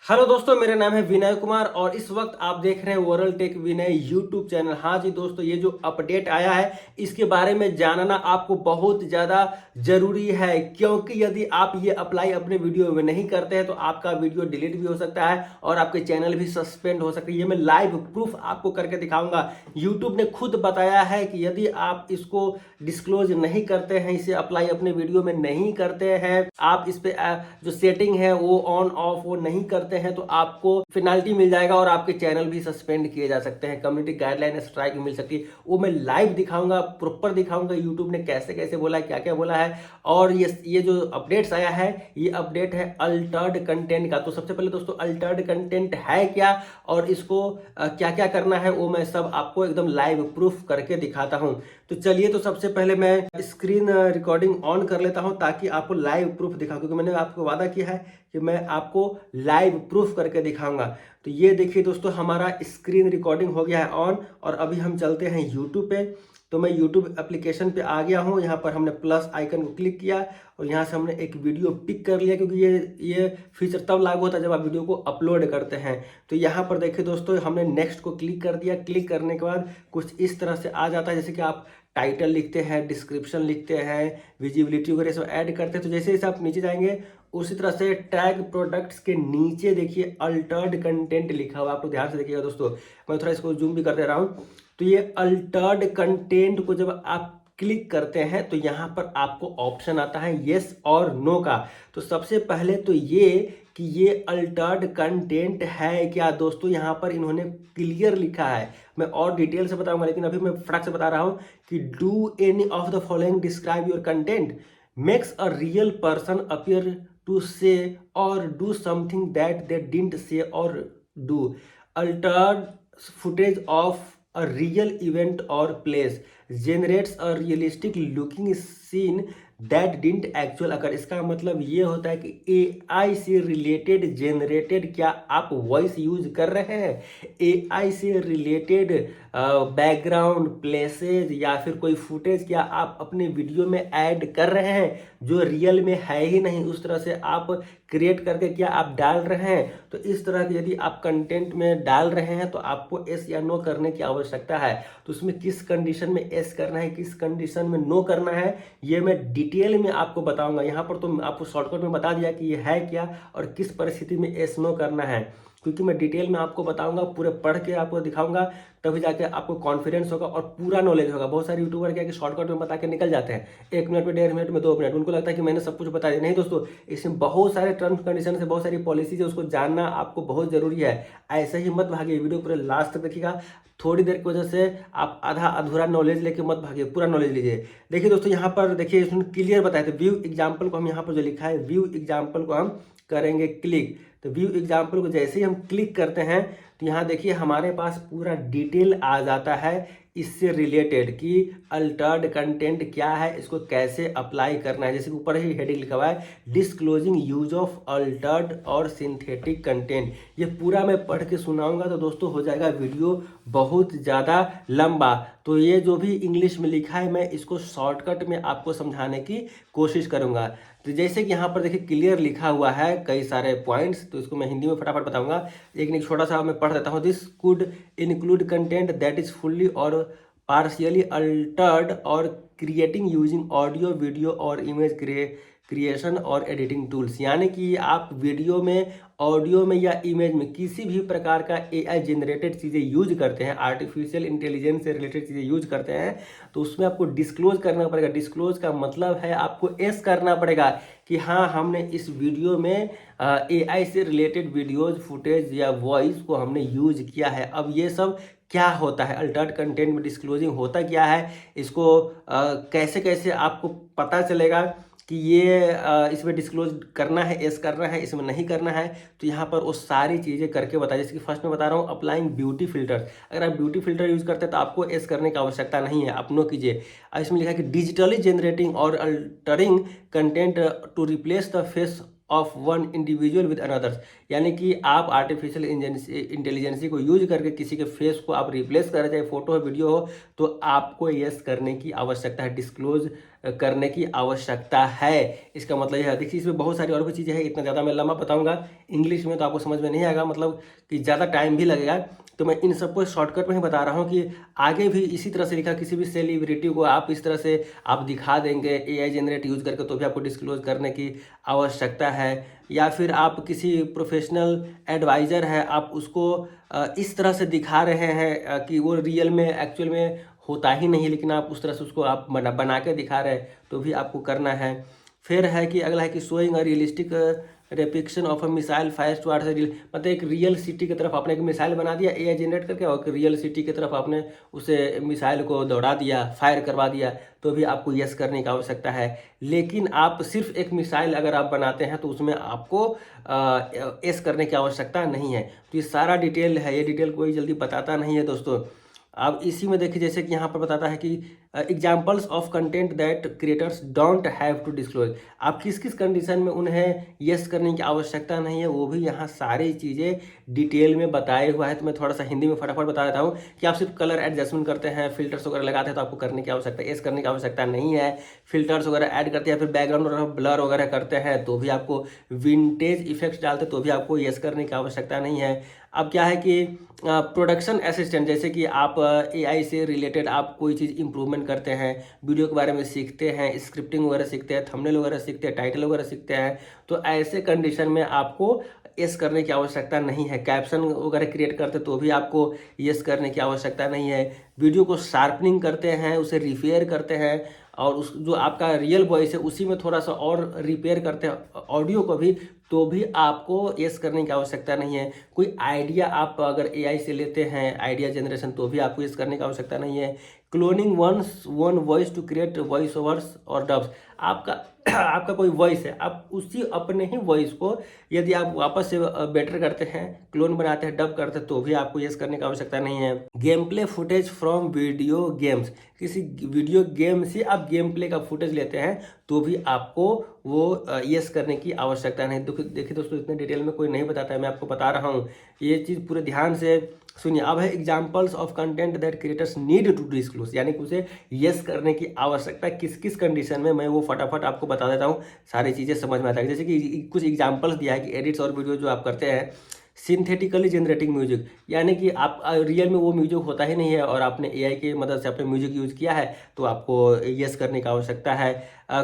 Hello दोस्तों, मेरा नाम है विनय कुमार और इस वक्त आप देख रहे हैं वर्ल्ड टेक विनय यूट्यूब चैनल। हाँ जी दोस्तों, ये जो अपडेट आया है इसके बारे में जानना आपको बहुत ज़्यादा ज़रूरी है, क्योंकि यदि आप ये अप्लाई अपने वीडियो में नहीं करते हैं तो आपका वीडियो डिलीट भी हो सकता है और आपके चैनल भी सस्पेंड हो सकती है। ये मैं लाइव प्रूफ आपको करके दिखाऊंगा। यूट्यूब ने खुद बताया है कि यदि आप इसको डिस्क्लोज नहीं करते हैं, इसे अप्लाई अपने वीडियो में नहीं करते हैं, आप इस पे जो सेटिंग है वो ऑन ऑफ वो नहीं करते हैं तो आपको पेनाल्टी मिल जाएगा और आपके चैनल भी सस्पेंड किए जा सकते हैं। कम्युनिटी गाइडलाइन स्ट्राइक मिल सकती है। वो मैं लाइव दिखाऊंगा, प्रॉपर दिखाऊंगा यूट्यूब ने कैसे कैसे बोला है, क्या क्या बोला है। और ये जो अपडेट्स आया है, ये अपडेट है अल्टर्ड कंटेंट का। तो सबसे पहले दोस्तों, अल्टर्ड कंटेंट है क्या और इसको क्या क्या करना है वो मैं सब आपको एकदम लाइव प्रूफ करके दिखाता हूं। तो चलिए, तो सबसे पहले मैं स्क्रीन रिकॉर्डिंग ऑन कर लेता हूं ताकि आपको लाइव प्रूफ दिखाऊं, क्योंकि मैंने आपको वादा किया है कि मैं आपको लाइव प्रूफ करके दिखाऊंगा। तो ये देखिए दोस्तों, हमारा स्क्रीन रिकॉर्डिंग हो गया है ऑन और अभी हम चलते हैं यूट्यूब पे। तो मैं यूट्यूब एप्लीकेशन पे आ गया हूँ। यहाँ पर हमने प्लस आइकन को क्लिक किया और यहाँ से हमने एक वीडियो पिक कर लिया, क्योंकि ये फीचर तब लागू होता है जब आप वीडियो को अपलोड करते हैं। तो यहाँ पर देखिए दोस्तों, हमने नेक्स्ट को क्लिक कर दिया। क्लिक करने के बाद कुछ इस तरह से आ जाता है, जैसे कि आप टाइटल लिखते हैं, डिस्क्रिप्शन लिखते हैं, विजिबिलिटी वगैरह सब ऐड करते हैं। तो जैसे जैसे आप नीचे जाएंगे उसी तरह से टैग प्रोडक्ट्स के नीचे देखिए अल्टर्ड कंटेंट लिखा हुआ, आपको ध्यान से देखिएगा दोस्तों। मैं थोड़ा इसको जूम भी कर दे रहा हूँ। तो ये अल्टर्ड कंटेंट को जब आप क्लिक करते हैं तो यहाँ पर आपको ऑप्शन आता है येस और नो का। तो सबसे पहले तो ये कि ये अल्टर्ड कंटेंट है क्या दोस्तों, यहाँ पर इन्होंने क्लियर लिखा है। मैं और डिटेल से बताऊंगा, लेकिन अभी मैं फटाक से बता रहा हूँ कि do any of the following describe your content makes a real person appear to say or do something that they didn't say or do. Altered footage of a real event or place generates a realistic looking scene that didn't actual occur. इसका मतलब ये होता है कि AI से related generated, क्या आप voice use कर रहे हैं, AI से रिलेटेड बैकग्राउंड प्लेसेस या फिर कोई फुटेज क्या आप अपने वीडियो में ऐड कर रहे हैं जो रियल में है ही नहीं, उस तरह से आप क्रिएट करके क्या आप डाल रहे हैं। तो इस तरह के यदि आप कंटेंट में डाल रहे हैं तो आपको एस या नो करने की आवश्यकता है। तो उसमें किस कंडीशन में एस करना है, किस कंडीशन में नो करना है, ये मैं डिटेल में आपको बताऊंगा। यहाँ पर तो आपको शॉर्टकट में बता दिया कि ये है क्या और किस परिस्थिति में एस नो करना है, क्योंकि मैं डिटेल में आपको बताऊंगा, पूरे पढ़ के आपको दिखाऊंगा, तभी जाके आपको कॉन्फिडेंस होगा और पूरा नॉलेज होगा। बहुत सारे यूट्यूबर क्या कि शॉर्टकट में बता के निकल जाते हैं, 1 मिनट में, 1.5 मिनट में, 2 मिनट, उनको लगता है कि मैंने सब कुछ बता दिया। नहीं दोस्तों, इसमें बहुत सारे टर्म्स कंडीशन है, बहुत सारी पॉलिसीज है, उसको जानना आपको बहुत जरूरी है। ऐसे ही मत भागिए, वीडियो पूरे लास्ट तक देखिएगा। थोड़ी देर की वजह से आप आधा अधूरा नॉलेज लेके मत भागिए, पूरा नॉलेज लीजिए। देखिए दोस्तों, यहाँ पर देखिए इसमें क्लियर बताया था, व्यू एग्जाम्पल को हम यहाँ पर जो लिखा है, व्यू एग्जाम्पल को हम करेंगे क्लिक। तो व्यू एग्जाम्पल को जैसे ही हम क्लिक करते हैं तो यहाँ देखिए हमारे पास पूरा डिटेल आ जाता है इससे रिलेटेड कि अल्टर्ड कंटेंट क्या है, इसको कैसे अप्लाई करना है। जैसे ऊपर ही हेडिंग लिखा हुआ है, डिस्क्लोजिंग यूज ऑफ अल्टर्ड और सिंथेटिक कंटेंट। ये पूरा मैं पढ़ के सुनाऊंगा तो दोस्तों हो जाएगा वीडियो बहुत ज़्यादा लंबा। तो ये जो भी इंग्लिश में लिखा है मैं इसको शॉर्टकट में आपको समझाने की कोशिश करूंगा। तो जैसे कि यहाँ पर देखिए क्लियर लिखा हुआ है कई सारे पॉइंट्स, तो इसको मैं हिंदी में फटाफट बताऊंगा। लेकिन एक छोटा सा मैं पढ़ देता हूँ। This could include content that is fully और पार्शियली अल्टर्ड और क्रिएटिंग यूजिंग ऑडियो, वीडियो और इमेज क्रिएशन और एडिटिंग टूल्स। यानी कि आप वीडियो में, ऑडियो में या इमेज में किसी भी प्रकार का AI जनरेटेड चीज़ें यूज करते हैं, आर्टिफिशियल इंटेलिजेंस से रिलेटेड चीज़ें यूज करते हैं, तो उसमें आपको डिस्क्लोज करना पड़ेगा। डिस्क्लोज का मतलब है आपको एस करना पड़ेगा कि हाँ, हमने इस वीडियो में AI से रिलेटेड वीडियोज, फुटेज या वॉइस को हमने यूज किया है। अब ये सब क्या होता है, अल्टर्ड कंटेंट में डिस्क्लोजिंग होता क्या है, इसको कैसे कैसे आपको पता चलेगा कि ये इसमें डिस्क्लोज करना है, एस करना है, इसमें नहीं करना है। तो यहाँ पर वो सारी चीज़ें करके बताइए। जैसे कि फर्स्ट में बता रहा हूँ, अप्लाइंग ब्यूटी फिल्टर। अगर आप ब्यूटी फिल्टर यूज़ करते हैं तो आपको एस करने की आवश्यकता नहीं है, आप नो कीजिए। इसमें लिखा है कि डिजिटली जनरेटिंग और altering content to replace the face of one individual with another's. यानी कि आप आर्टिफिशियल इंटेलिजेंसी को यूज करके किसी के फेस को आप रिप्लेस कर, चाहे फोटो हो, वीडियो हो, तो आपको यस करने की आवश्यकता है। डिस्क्लोज करने की आवश्यकता है। इसका मतलब यह है, देखिए इसमें बहुत सारी और भी चीज़ें हैं, इतना ज़्यादा मैं लंबा बताऊंगा इंग्लिश में तो आपको समझ में नहीं आएगा, मतलब कि ज़्यादा टाइम भी लगेगा। तो मैं इन सबको शॉर्टकट में ही बता रहा हूँ कि आगे भी इसी तरह से लिखा, किसी भी सेलिब्रिटी को आप इस तरह से आप दिखा देंगे AI जनरेट यूज़ करके तो भी आपको डिस्क्लोज करने की आवश्यकता है। या फिर आप किसी प्रोफेशनल एडवाइज़र है, आप उसको इस तरह से दिखा रहे हैं कि वो रियल में एक्चुअल में होता ही नहीं, लेकिन आप उस तरह से उसको आप बना के दिखा रहे हैं तो भी आपको करना है। फिर है कि अगला है कि showing a realistic depiction of a missile fire towards real, मतलब एक रियल सिटी की तरफ आपने एक मिसाइल बना दिया AI जनरेट करके और रियल सिटी की तरफ आपने उसे मिसाइल को दौड़ा दिया, फायर करवा दिया, तो भी आपको यस करने की आवश्यकता है। लेकिन आप सिर्फ एक मिसाइल अगर आप बनाते हैं तो उसमें आपको यस करने की आवश्यकता नहीं है। तो ये सारा डिटेल है, ये डिटेल कोई जल्दी बताता नहीं है दोस्तों। अब इसी में देखिए जैसे कि यहाँ पर बताता है कि examples of content that creators don't have to disclose, आप किस किस कंडीशन में उन्हें यस करने की आवश्यकता नहीं है वो भी यहाँ सारी चीज़ें डिटेल में बताए हुआ है। तो मैं थोड़ा सा हिंदी में फटाफट बता देता हूँ कि आप सिर्फ कलर एडजस्टमेंट करते हैं, फिल्टर्स वगैरह लगाते हैं तो आपको करने की आवश्यकता, यस करने की आवश्यकता नहीं है। फिल्टर्स वगैरह ऐड करते हैं, फिर बैकग्राउंड वगैरह ब्लर वगैरह करते हैं तो भी आपको, विंटेज इफेक्ट्स डालते तो भी आपको यस करने की आवश्यकता नहीं है। अब क्या है कि प्रोडक्शन असिस्टेंट, जैसे कि आप AI से रिलेटेड आप कोई चीज़ इंप्रूवमेंट करते हैं, वीडियो के बारे में सीखते हैं, स्क्रिप्टिंग वगैरह सीखते हैं, थंबनेल वगैरह सीखते हैं, टाइटल वगैरह सीखते हैं, तो ऐसे कंडीशन में आपको यस करने की आवश्यकता नहीं है। कैप्शन वगैरह क्रिएट करते तो भी आपको यस करने की आवश्यकता नहीं है। वीडियो को शार्पनिंग करते हैं, उसे रिपेयर करते हैं और उस जो आपका रियल वॉइस है उसी में थोड़ा सा और रिपेयर करते हैं ऑडियो को भी, तो भी आपको यस करने की आवश्यकता नहीं है। कोई आइडिया आप अगर AI से लेते हैं, आइडिया जनरेशन, तो भी आपको यस करने की आवश्यकता नहीं है। Cloning one voice to create voice overs और डब्स, आपका आपका कोई वॉइस है, आप उसी अपने ही वॉइस को यदि आप वापस से बेटर करते हैं, क्लोन बनाते हैं, डब करते हैं, तो भी आपको यस करने की आवश्यकता नहीं है। Game play footage from video games, किसी वीडियो गेम से आप गेम प्ले का फुटेज लेते हैं तो भी आपको वो यस करने की आवश्यकता नहीं। देखिए दोस्तों, इतने डिटेल में कोई नहीं बताता है, मैं आपको बता रहा हूँ, ये चीज़ पूरे ध्यान से सुनिए। अब है examples of content that creators need to disclose, यानी कि उसे यस करने की आवश्यकता किस किस कंडीशन में, मैं वो फटाफट आपको बता देता हूँ, सारी चीज़ें समझ में आता है। जैसे कि कुछ एग्जाम्पल्स दिया है कि एडिट्स और वीडियो जो आप करते हैं, सिंथेटिकली जनरेटिंग म्यूजिक, यानी कि आप रियल में वो म्यूजिक होता ही नहीं है और आपने AI की मदद से आपने म्यूजिक यूज़ किया है तो आपको यस करने की आवश्यकता है।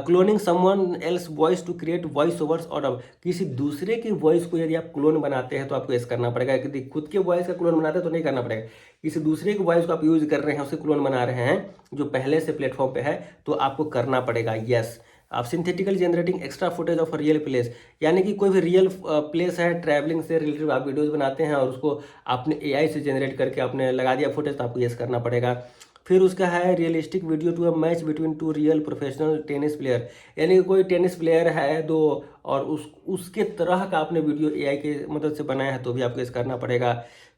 Cloning someone else voice to create voice overs और डब, किसी दूसरे की वॉइस को यदि आप क्लोन बनाते हैं तो आपको यस करना पड़ेगा। यदि खुद के वॉइस का क्लोन बनाते हैं तो नहीं करना पड़ेगा, किसी दूसरे की वॉइस को आप यूज़ कर रहे हैं, उससे क्लोन बना रहे हैं जो पहले से प्लेटफॉर्म पे है, तो आपको करना पड़ेगा यस। आप synthetically generating extra footage of real place, यानी कि कोई भी रियल प्लेस है, ट्रैवलिंग से रिलेटेड आप वीडियोस बनाते हैं और उसको आपने AI से जनरेट करके आपने लगा दिया फुटेज, तो आपको यस करना पड़ेगा। फिर उसका है realistic video to a match between two real professional tennis player, यानी कि कोई टेनिस प्लेयर है दो और उसके तरह का आपने वीडियो AI की मदद से बनाया है तो भी आपको यस करना पड़ेगा।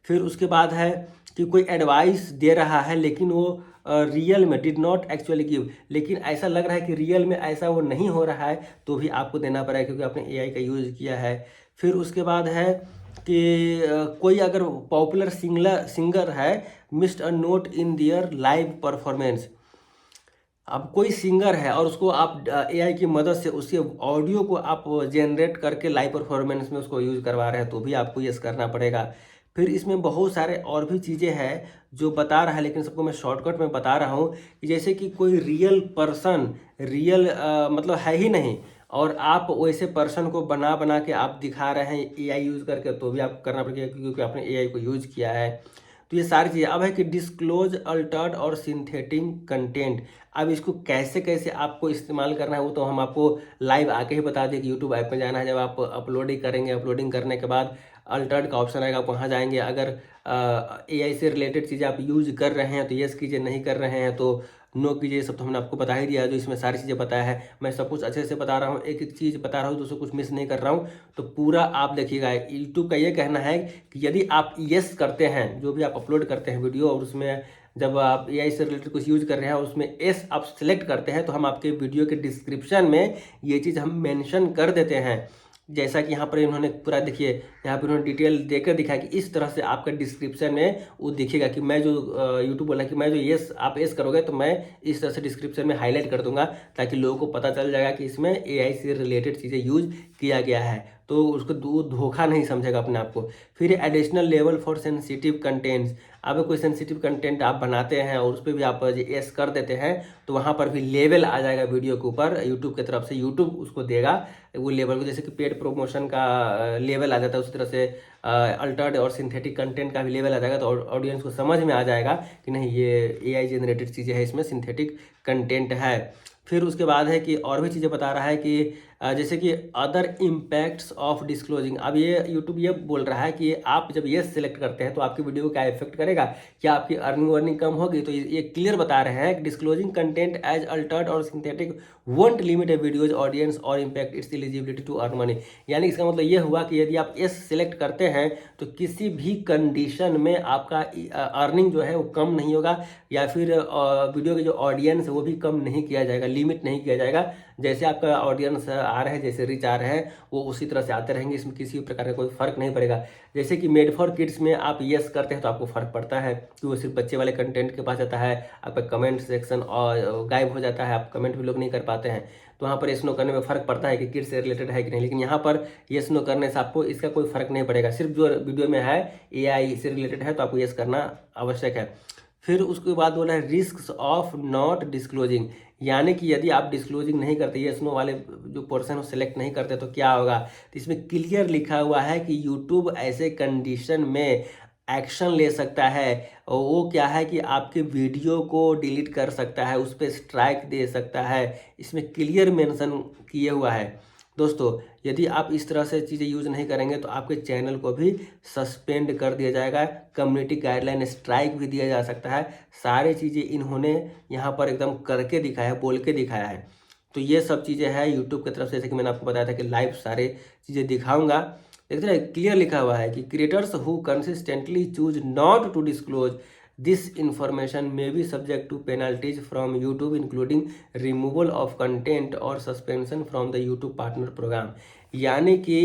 फिर उसके बाद है कि कोई एडवाइस दे रहा है लेकिन वो रियल में डिड नॉट एक्चुअली गिव, लेकिन ऐसा लग रहा है कि रियल में ऐसा वो नहीं हो रहा है तो भी आपको देना पड़ेगा क्योंकि आपने AI का यूज़ किया है। फिर उसके बाद है कि कोई अगर पॉपुलर सिंगर है missed a note in their live performance, अब कोई सिंगर है और उसको आप AI की मदद से उसके ऑडियो को आप जनरेट करके लाइव परफॉर्मेंस में उसको यूज़ करवा रहे हैं तो भी आपको यस करना पड़ेगा। फिर इसमें बहुत सारे और भी चीज़ें हैं जो बता रहा है, लेकिन सबको मैं शॉर्टकट में बता रहा हूँ कि जैसे कि कोई रियल पर्सन, रियल मतलब है ही नहीं और आप वैसे पर्सन को बना बना के आप दिखा रहे हैं AI यूज़ करके, तो भी आपको करना पड़ेगा क्योंकि आपने AI को यूज़ किया है। तो ये सारी चीज़ें। अब है कि डिस्क्लोज अल्टर्ड और सिंथेटिक कंटेंट, अब इसको कैसे कैसे आपको इस्तेमाल करना है वो तो हम आपको लाइव आके ही बता दें कि यूट्यूब ऐप में जाना है, जब आप अपलोडिंग करेंगे, अपलोडिंग करने के बाद अल्टर्ड का ऑप्शन आएगा, आप वहाँ जाएंगे। अगर AI से रिलेटेड चीज़ें आप यूज कर रहे हैं तो यस कीजिए, नहीं कर रहे हैं तो नो कीजिए। सब तो हमने आपको बता ही दिया है, जो इसमें सारी चीज़ें बताया है, मैं सब कुछ अच्छे से बता रहा हूँ, एक एक चीज़ बता रहा हूँ, दूसरा कुछ मिस नहीं कर रहा हूँ। तो पूरा आप देखिएगा। यूट्यूब का ये कहना है कि यदि आप यस करते हैं जो भी आप अपलोड करते हैं वीडियो, और उसमें जब आप AI से रिलेटेड कुछ यूज कर रहे हैं उसमें एस आप सिलेक्ट करते हैं तो हम आपके वीडियो के डिस्क्रिप्शन में ये चीज़ हम मेंशन कर देते हैं। जैसा कि यहाँ पर इन्होंने पूरा देखिए, यहाँ पर इन्होंने डिटेल देकर दिखाया कि इस तरह से आपका डिस्क्रिप्शन में वो दिखेगा कि मैं जो यूट्यूब बोला कि मैं जो यस आप यस करोगे तो मैं इस तरह से डिस्क्रिप्शन में हाईलाइट कर दूंगा, ताकि लोगों को पता चल जाएगा कि इसमें एआई से रिलेटेड चीज़ें यूज किया गया है, तो उसको धोखा नहीं समझेगा अपने आप को। फिर additional level for sensitive contents, अब कोई सेंसिटिव कंटेंट आप बनाते हैं और उस पर भी आप यस कर देते हैं तो वहाँ पर भी लेवल आ जाएगा वीडियो के ऊपर यूट्यूब की तरफ से, यूट्यूब उसको देगा वो लेवल को, जैसे कि पेड प्रमोशन का लेवल आ जाता है उसी तरह से अल्टर्ड और सिंथेटिक कंटेंट का भी लेवल आ जाएगा, तो ऑडियंस को समझ में आ जाएगा कि नहीं ये एआई जनरेटेड चीज़ें है, इसमें सिंथेटिक कंटेंट है। फिर उसके बाद है कि और भी चीज़ें बता रहा है कि जैसे कि अदर इम्पैक्ट्स ऑफ डिस्क्लोजिंग, अब ये यूट्यूब ये बोल रहा है कि आप जब ये सिलेक्ट करते हैं तो आपकी वीडियो को क्या इफेक्ट करेगा, क्या आपकी अर्निंग वर्निंग कम होगी, तो ये क्लियर बता रहे हैं कि डिस्क्लोजिंग कंटेंट एज अल्टर्ड और synthetic won't limit a video's audience और impact its eligibility to earn money. यानी इसका मतलब ये हुआ कि यदि आप ये सिलेक्ट करते हैं तो किसी भी कंडीशन में आपका अर्निंग जो है वो कम नहीं होगा, या फिर वीडियो के जो ऑडियंस है वो भी कम नहीं किया जाएगा, लिमिट नहीं किया जाएगा। जैसे आपका ऑडियंस आ रहा है, जैसे रीच आ रहे हैं वो उसी तरह से आते रहेंगे, इसमें किसी प्रकार का कोई फर्क नहीं पड़ेगा। जैसे कि मेड फॉर किड्स में आप यस करते हैं तो आपको फर्क पड़ता है कि वो सिर्फ बच्चे वाले कंटेंट के पास जाता है, आपका कमेंट सेक्शन और गायब हो जाता है, आप कमेंट भी लोग नहीं कर पाते हैं, तो वहाँ पर येस नो करने में फ़र्क पड़ता है कि किड्स से रिलेटेड है कि नहीं। लेकिन यहाँ पर येस नो करने से आपको इसका कोई फ़र्क नहीं पड़ेगा, सिर्फ जो वीडियो में है एआई से रिलेटेड है तो आपको येस करना आवश्यक है। फिर उसके बाद बोला है रिस्क ऑफ नॉट डिस्क्लोजिंग, यानी कि यदि आप डिस्क्लोजिंग नहीं करते, ये स्नो वाले जो पोर्शन वो सिलेक्ट नहीं करते तो क्या होगा, तो इसमें क्लियर लिखा हुआ है कि यूट्यूब ऐसे कंडीशन में एक्शन ले सकता है, और वो क्या है कि आपके वीडियो को डिलीट कर सकता है, उस पर स्ट्राइक दे सकता है, इसमें क्लियर मेंशन किए हुआ है। दोस्तों यदि आप इस तरह से चीज़ें यूज़ नहीं करेंगे तो आपके चैनल को भी सस्पेंड कर दिया जाएगा, कम्युनिटी गाइडलाइन स्ट्राइक भी दिया जा सकता है। सारी चीज़ें इन्होंने यहाँ पर एकदम करके दिखाया है, बोल के दिखाया है। तो ये सब चीज़ें हैं यूट्यूब की तरफ से, जैसे कि मैंने आपको बताया था कि लाइव सारे चीज़ें दिखाऊंगा। देखते हैं क्लियर लिखा हुआ है कि creators who consistently choose not to disclose this information may be subject to penalties from YouTube including removal of content और suspension from the YouTube partner program. यानी कि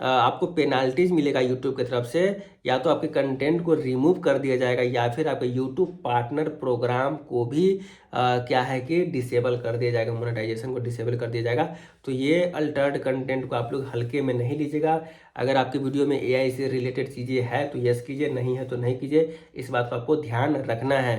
आपको पेनाल्टीज मिलेगा यूट्यूब की तरफ से, या तो आपके कंटेंट को रिमूव कर दिया जाएगा, या फिर आपके यूट्यूब पार्टनर प्रोग्राम को भी क्या है कि डिसेबल कर दिया जाएगा, मोनेटाइजेशन को डिसेबल कर दिया जाएगा। तो ये अल्टर्ड कंटेंट को आप लोग हल्के में नहीं लीजिएगा। अगर आपकी वीडियो में एआई से रिलेटेड चीज़ें है तो यस कीजिए, नहीं है तो नहीं कीजिए, इस बात का आपको ध्यान रखना है।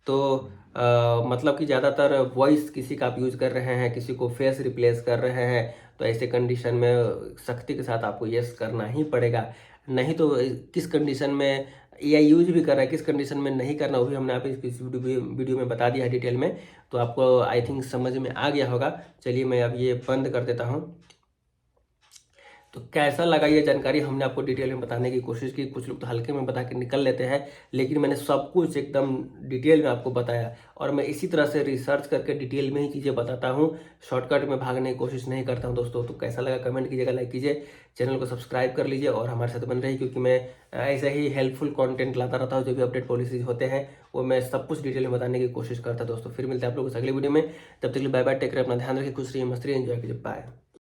तो मतलब कि ज़्यादातर वॉइस किसी का आप यूज़ कर रहे हैं, किसी को फेस रिप्लेस कर रहे हैं, तो ऐसे कंडीशन में सख्ती के साथ आपको यस करना ही पड़ेगा। नहीं तो किस कंडीशन में एआई यूज भी कर रहा है, किस कंडीशन में नहीं करना, वो भी हमने आप इस वीडियो में बता दिया है डिटेल में, तो आपको आई थिंक समझ में आ गया होगा। चलिए मैं अब ये बंद कर देता हूँ। तो कैसा लगा ये जानकारी, हमने आपको डिटेल में बताने की कोशिश की। कुछ लोग तो हल्के में बता के निकल लेते हैं, लेकिन मैंने सब कुछ एकदम डिटेल में आपको बताया, और मैं इसी तरह से रिसर्च करके डिटेल में ही चीज़ें बताता हूँ, शॉर्टकट में भागने की कोशिश नहीं करता हूँ दोस्तों। तो कैसा लगा कमेंट कीजिएगा, लाइक कीजिए, चैनल को सब्सक्राइब कर लीजिए और हमारे साथ बन रही, क्योंकि मैं ऐसे ही हेल्पफुल कंटेंट लाता रहता हूँ। जो भी अपडेट पॉलिसीज होते हैं वो मैं सब कुछ डिटेल में बताने की कोशिश करता हूँ दोस्तों। फिर मिलते हैं आप लोगों से अगले वीडियो में, तब तक के लिए बाय बाय, टेक केयर, अपना ध्यान रखिए, खुश रहिए, मस्त रहिए, एंजॉय कीजिए, बाय।